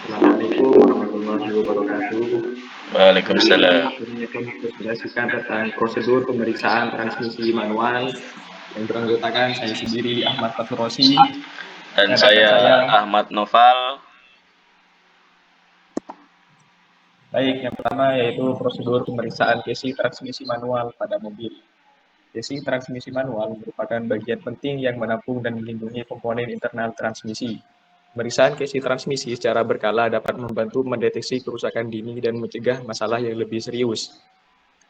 Assalamualaikum warahmatullahi wabarakatuh. Kali ini Waalaikumsalam. kami akan mendiskusikan tentang prosedur pemeriksaan transmisi manual yang beranggotakan saya sendiri Ahmad Faturosi Dan dan rekan saya. saya Ahmad Noval. Baik, yang pertama yaitu prosedur pemeriksaan casing transmisi manual pada mobil. Casing transmisi manual merupakan bagian penting yang menampung dan melindungi komponen internal transmisi. Pemeriksaan casing transmisi secara berkala dapat membantu mendeteksi kerusakan dini dan mencegah masalah yang lebih serius.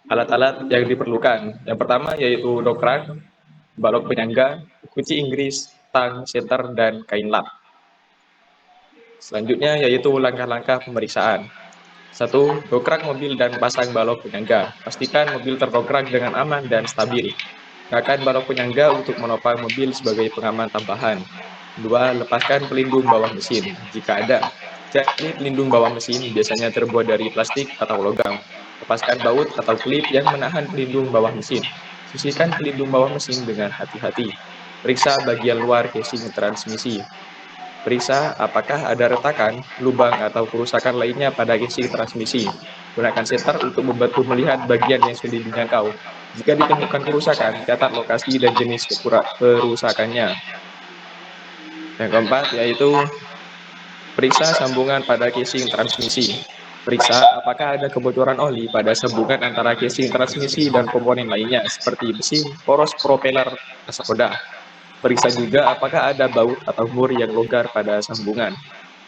Alat-alat yang diperlukan. Yang pertama yaitu dokrak, balok penyangga, kunci Inggris, tang, senter, dan kain lap. Selanjutnya yaitu langkah-langkah pemeriksaan. 1. Dokrak mobil dan pasang balok penyangga. Pastikan mobil terdokrak dengan aman dan stabil. Gunakan balok penyangga untuk menopang mobil sebagai pengaman tambahan. 2. Lepaskan pelindung bawah mesin, jika ada. Jadi pelindung bawah mesin biasanya terbuat dari plastik atau logam. Lepaskan baut atau klip yang menahan pelindung bawah mesin. Sisihkan pelindung bawah mesin dengan hati-hati. Periksa bagian luar casing transmisi. Periksa apakah ada retakan, lubang, atau kerusakan lainnya pada casing transmisi. Gunakan setter untuk membantu melihat bagian yang sulit dijangkau. Jika ditemukan kerusakan, catat lokasi dan jenis kerusakannya. Yang keempat yaitu periksa sambungan pada casing transmisi. Periksa apakah ada kebocoran oli pada sambungan antara casing transmisi dan komponen lainnya seperti besi, poros propeller, nasokoda. Periksa juga apakah ada baut atau mur yang longgar pada sambungan.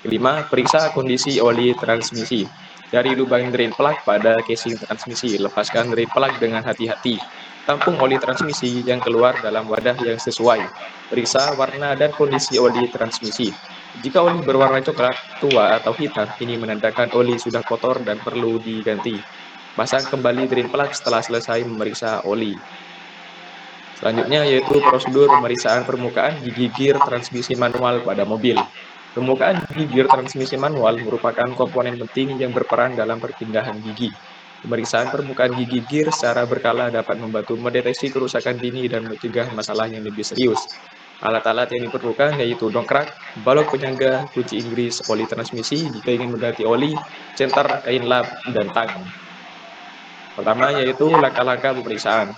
Kelima, periksa kondisi oli transmisi. Dari lubang drain plug pada casing transmisi, lepaskan drain plug dengan hati-hati. Tampung oli transmisi yang keluar dalam wadah yang sesuai. Periksa warna dan kondisi oli transmisi. Jika oli berwarna coklat, tua, atau hitam, ini menandakan oli sudah kotor dan perlu diganti. Pasang kembali drain plug setelah selesai memeriksa oli. Selanjutnya yaitu prosedur pemeriksaan permukaan gigi gear transmisi manual pada mobil. Permukaan gigi gear transmisi manual merupakan komponen penting yang berperan dalam perpindahan gigi. Pemeriksaan permukaan gigi gear secara berkala dapat membantu mendeteksi kerusakan dini dan mencegah masalah yang lebih serius. Alat-alat yang diperlukan yaitu dongkrak, balok penyangga, kunci Inggris, oli transmisi jika ingin mengganti oli, senter, kain lap, dan tang. Pertama yaitu langkah-langkah pemeriksaan.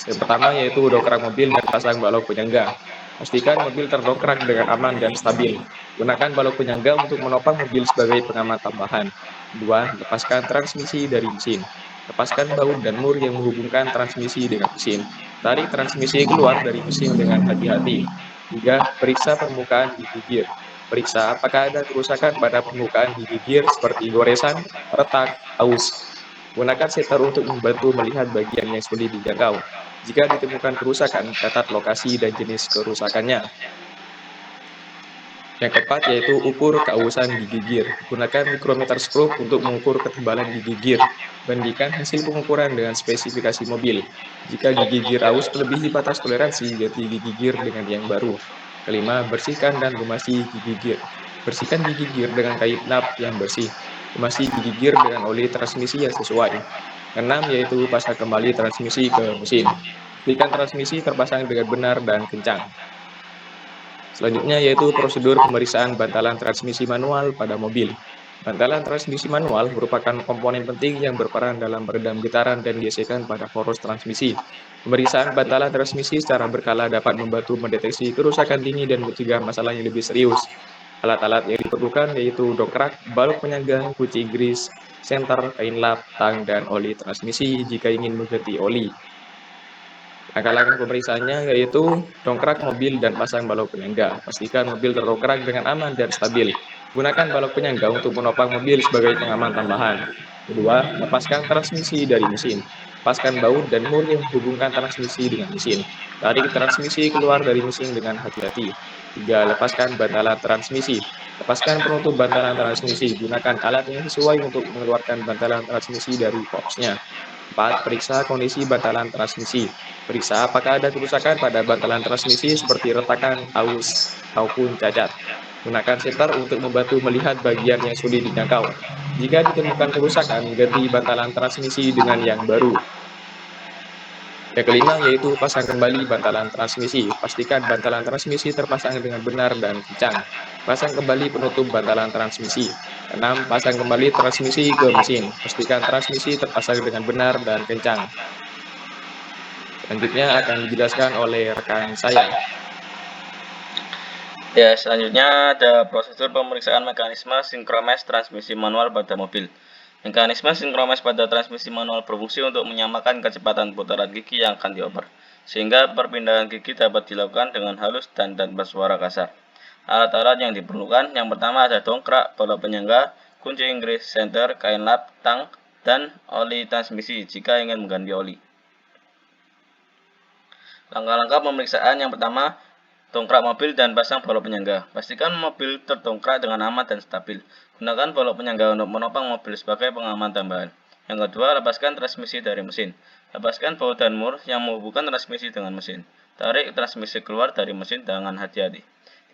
Yang pertama yaitu dongkrak mobil dan pasang balok penyangga. Pastikan mobil terdongkrak dengan aman dan stabil. Gunakan balok penyangga untuk menopang mobil sebagai pengaman tambahan. 2. Lepaskan transmisi dari mesin. Lepaskan baut dan mur yang menghubungkan transmisi dengan mesin. Tarik transmisi keluar dari mesin dengan hati-hati. 3. Periksa permukaan gigi gear. Periksa apakah ada kerusakan pada permukaan gigi gear seperti goresan, retak, aus. Gunakan setter untuk membantu melihat bagian yang sulit dijangkau. Jika ditemukan kerusakan, catat lokasi dan jenis kerusakannya. Yang keempat yaitu ukur keausan gigi gear. Gunakan micrometer scope untuk mengukur ketebalan gigi gear. Bandingkan hasil pengukuran dengan spesifikasi mobil. Jika gigi gear aus melebihi batas toleransi, ganti gigi gear dengan yang baru. Kelima, bersihkan dan lumasi gigi gear. Bersihkan gigi gear dengan kain lap yang bersih. Lumasi gigi gear dengan oli transmisi yang sesuai. Keenam yaitu pasang kembali transmisi ke mesin. Pastikan transmisi terpasang dengan benar dan kencang. Selanjutnya yaitu prosedur pemeriksaan bantalan transmisi manual pada mobil. Bantalan transmisi manual merupakan komponen penting yang berperan dalam meredam getaran dan gesekan pada poros transmisi. Pemeriksaan bantalan transmisi secara berkala dapat membantu mendeteksi kerusakan dini dan mencegah masalah yang lebih serius. Alat-alat yang diperlukan yaitu dongkrak, balok penyangga, kunci Inggris, senter, kain lap, tang, dan oli transmisi jika ingin mengganti oli. Langkah-langkah pemeriksaannya yaitu dongkrak mobil dan pasang balok penyangga. Pastikan mobil terdongkrak dengan aman dan stabil. Gunakan balok penyangga untuk menopang mobil sebagai pengaman tambahan. Kedua, lepaskan transmisi dari mesin. Lepaskan baut dan mur yang menghubungkan transmisi dengan mesin. Tarik transmisi keluar dari mesin dengan hati-hati. 3. Lepaskan bantalan transmisi. Lepaskan penutup bantalan transmisi. Gunakan alat yang sesuai untuk mengeluarkan bantalan transmisi dari boxnya. 4. Periksa kondisi bantalan transmisi. Periksa apakah ada kerusakan pada bantalan transmisi seperti retakan, aus, ataupun cacat. Gunakan setter untuk membantu melihat bagian yang sulit dijangkau. Jika ditemukan kerusakan, ganti bantalan transmisi dengan yang baru. Yang kelima yaitu pasang kembali bantalan transmisi. Pastikan bantalan transmisi terpasang dengan benar dan kencang. Pasang kembali penutup bantalan transmisi. Keenam, pasang kembali transmisi ke mesin. Pastikan transmisi terpasang dengan benar dan kencang. Selanjutnya akan dijelaskan oleh rekan saya. Ya, selanjutnya ada prosedur pemeriksaan mekanisme sinkromes transmisi manual pada mobil. Mekanisme sinkromes pada transmisi manual berfungsi untuk menyamakan kecepatan putaran gigi yang akan dioper, sehingga perpindahan gigi dapat dilakukan dengan halus dan tanpa suara kasar. Alat-alat yang diperlukan, yang pertama ada dongkrak, balok penyangga, kunci Inggris, senter, kain lap, tang, dan oli transmisi jika ingin mengganti oli. Langkah-langkah pemeriksaan yang pertama, dongkrak mobil dan pasang balok penyangga. Pastikan mobil terdongkrak dengan aman dan stabil. Gunakan balok penyangga untuk menopang mobil sebagai pengaman tambahan. Yang kedua, lepaskan transmisi dari mesin. Lepaskan baut dan mur yang menghubungkan transmisi dengan mesin. Tarik transmisi keluar dari mesin dengan hati-hati.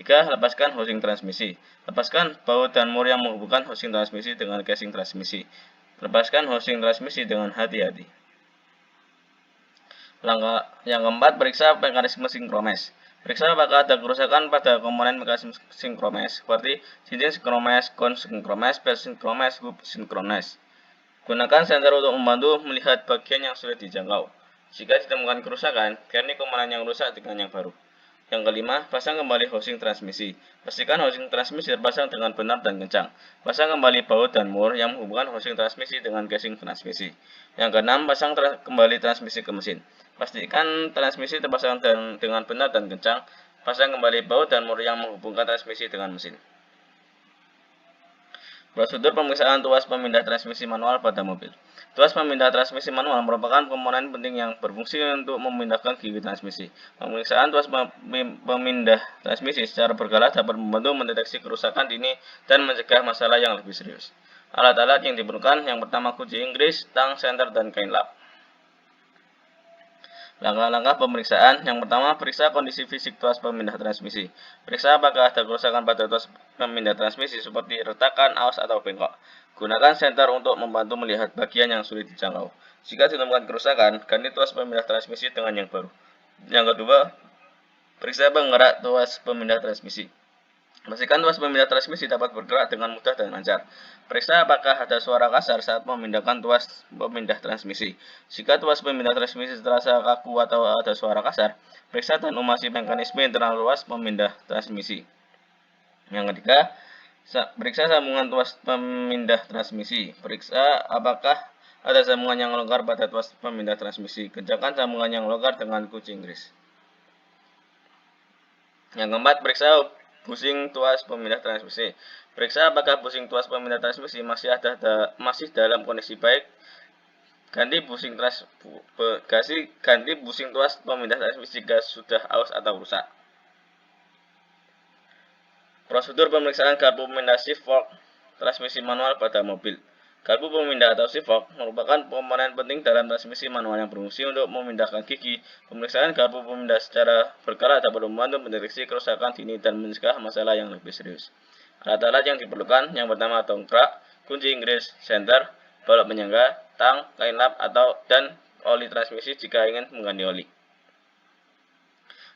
3. Lepaskan housing transmisi. Lepaskan baut dan mur yang menghubungkan housing transmisi dengan casing transmisi. Lepaskan housing transmisi dengan hati-hati. Langkah yang keempat, periksa mekanisme sinkromes. Periksa apakah ada kerusakan pada komponen mekanisme sinkromes, seperti cincin sinkromes, kon sinkromes, bel sinkromes, hub sinkromes. Gunakan senter untuk membantu melihat bagian yang sulit dijangkau. Jika ditemukan kerusakan, ganti komponen yang rusak dengan yang baru. Yang kelima, pasang kembali housing transmisi. Pastikan housing transmisi terpasang dengan benar dan kencang. Pasang kembali baut dan mur yang menghubungkan housing transmisi dengan casing transmisi. Yang keenam, pasang kembali transmisi ke mesin. Pastikan transmisi terpasang dengan benar dan kencang. Pasang kembali baut dan mur yang menghubungkan transmisi dengan mesin. Prosedur pemeriksaan tuas pemindah transmisi manual pada mobil. Tuas pemindah transmisi manual merupakan komponen penting yang berfungsi untuk memindahkan gigi transmisi. Pemeriksaan tuas pemindah transmisi secara berkala dapat membantu mendeteksi kerusakan dini dan mencegah masalah yang lebih serius. Alat-alat yang diperlukan, yang pertama kunci Inggris, tang, senter, dan kain lap. Langkah-langkah pemeriksaan, yang pertama periksa kondisi fisik tuas pemindah transmisi. Periksa apakah ada kerusakan pada tuas pemindah transmisi seperti retakan, aus, atau bengkok. Gunakan senter untuk membantu melihat bagian yang sulit dijangkau. Jika ditemukan kerusakan, ganti tuas pemindah transmisi dengan yang baru. Yang kedua, periksa penggerak tuas pemindah transmisi. Pastikan tuas pemindah transmisi dapat bergerak dengan mudah dan lancar. Periksa apakah ada suara kasar saat memindahkan tuas pemindah transmisi. Jika tuas pemindah transmisi terasa kaku atau ada suara kasar, periksa dan umasi mekanisme internal tuas pemindah transmisi. Yang ketiga, periksa sambungan tuas pemindah transmisi. Periksa apakah ada sambungan yang longgar pada tuas pemindah transmisi. Kencangkan sambungan yang longgar dengan kunci Inggris. Yang keempat, periksa busing tuas pemindah transmisi. Periksa apakah busing tuas pemindah transmisi masih dalam kondisi baik. Ganti busing tuas pemindah transmisi jika sudah aus atau rusak. Prosedur pemeriksaan garpu pemindah shift fork transmisi manual pada mobil. Garpu pemindah atau shift fork merupakan komponen penting dalam transmisi manual yang berfungsi untuk memindahkan gigi. Pemeriksaan garpu pemindah secara berkala dapat membantu mendeteksi kerusakan dini dan mencegah masalah yang lebih serius. Alat-alat yang diperlukan, yang pertama dongkrak, kunci Inggris, senter, balok penyangga, tang, kain lap, dan oli transmisi jika ingin mengganti oli.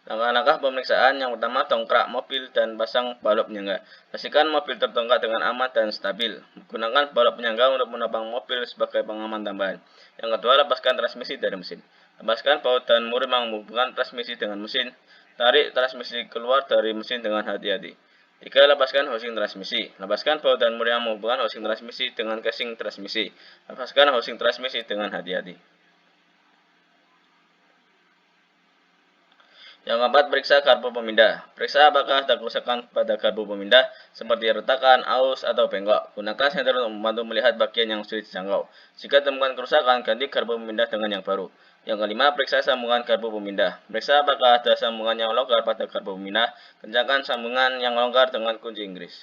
Langkah-langkah pemeriksaan, yang pertama dongkrak mobil dan pasang balok penyangga. Pastikan mobil terdongkrak dengan aman dan stabil. Gunakan balok penyangga untuk menopang mobil sebagai pengaman tambahan. Yang kedua, lepaskan transmisi dari mesin. Lepaskan baut dan mur yang menghubungkan transmisi dengan mesin. Tarik transmisi keluar dari mesin dengan hati-hati. 3. Lepaskan housing transmisi. Lepaskan baut dan mur yang menghubungkan housing transmisi dengan casing transmisi. Lepaskan housing transmisi dengan hati-hati. Yang keempat, periksa garpu pemindah. Periksa apakah ada kerusakan pada garpu pemindah seperti retakan, aus, atau bengkok. Gunakan senter untuk membantu melihat bagian yang sulit dijangkau. Jika temukan kerusakan, ganti garpu pemindah dengan yang baru. Yang kelima, periksa sambungan garpu pemindah. Periksa apakah ada sambungan yang longgar pada garpu pemindah. Kencangkan sambungan yang longgar dengan kunci Inggris.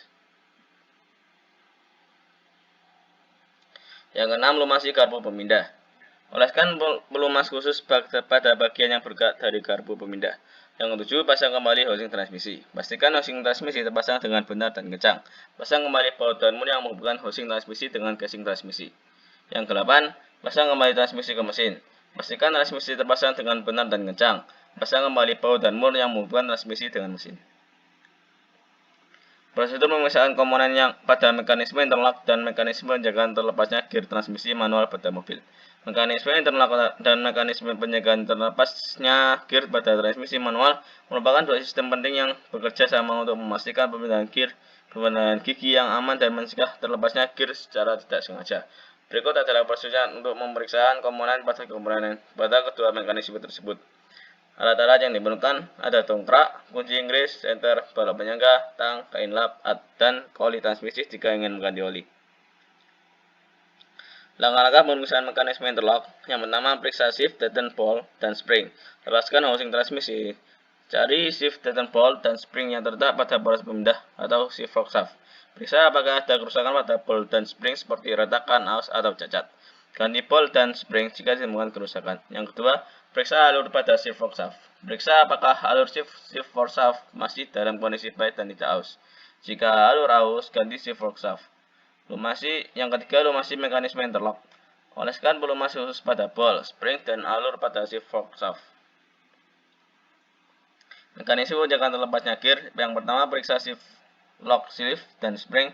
Yang keenam, lumasi garpu pemindah. Oleskan pelumas khusus pada bagian yang bergerak dari garpu pemindah. Yang ketujuh, pasang kembali housing transmisi. Pastikan housing transmisi terpasang dengan benar dan kencang. Pasang kembali baut dan mur yang menghubungkan housing transmisi dengan casing transmisi. Yang kedelapan, pasang kembali transmisi ke mesin. Pastikan transmisi terpasang dengan benar dan kencang. Pasang kembali baut dan mur yang menghubungkan transmisi dengan mesin. Prosedur pemisahan komponen yang pada mekanisme interlock dan mekanisme penjagaan terlepasnya gear transmisi manual pada mobil. Mekanisme interlock dan mekanisme penjagaan terlepasnya gear pada transmisi manual merupakan dua sistem penting yang bekerja sama untuk memastikan pemindahan gear, pemindahan gigi yang aman dan mencegah terlepasnya gear secara tidak sengaja. Berikut adalah prosedur untuk pemeriksaan komponen pada kedua mekanisme tersebut. Alat-alat yang diperlukan ada dongkrak, kunci Inggris, senter, balok penyangga, tang, kain lap, dan oli transmisi jika ingin mengganti oli. Langkah-langkah pemeriksaan mekanisme interlock. Yang pertama, periksa shift, detent ball, dan spring. Lepaskan housing transmisi. Cari shift, detent ball, dan spring yang terletak pada poros pemindah atau shift fork shaft. Periksa apakah ada kerusakan pada ball dan spring seperti retakan, aus, atau cacat. Ganti ball dan spring jika ditemukan kerusakan. Yang kedua, periksa alur pada shift fork shaft. Periksa apakah alur shift fork shaft masih dalam kondisi baik dan tidak aus. Jika alur aus, ganti shift fork shaft. Yang ketiga, lumasi mekanisme interlock. Oleskan pelumas khusus pada ball, spring, dan alur pada shift fork shaft. Mekanisme penjagaan terlepasnya gear. Yang pertama, periksa shift lock sleeve dan spring.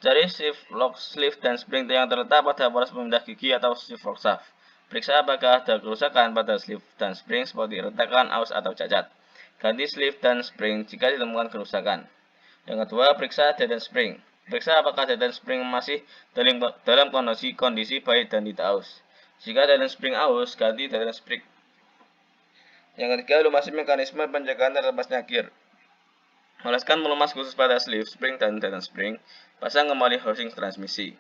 Cari shift lock sleeve dan spring yang terletak pada poros pemindah gigi atau shift fork shaft. Periksa apakah ada kerusakan pada sleeve dan spring seperti retakan, aus, atau cacat. Ganti sleeve dan spring jika ditemukan kerusakan. Yang kedua, periksa detent spring. Periksa apakah detent spring masih dalam kondisi baik dan tidak aus. Jika detent spring aus, ganti detent spring. Yang ketiga, lumasi mekanisme penjagaan terlepasnya gear. Oleskan pelumas khusus pada sleeve, spring, dan detent spring. Pasang kembali housing transmisi.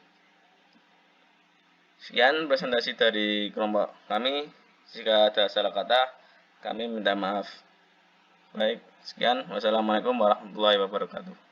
Sekian presentasi dari kelompok kami. Jika ada salah kata, kami minta maaf. Baik, sekian. Wassalamualaikum warahmatullahi wabarakatuh.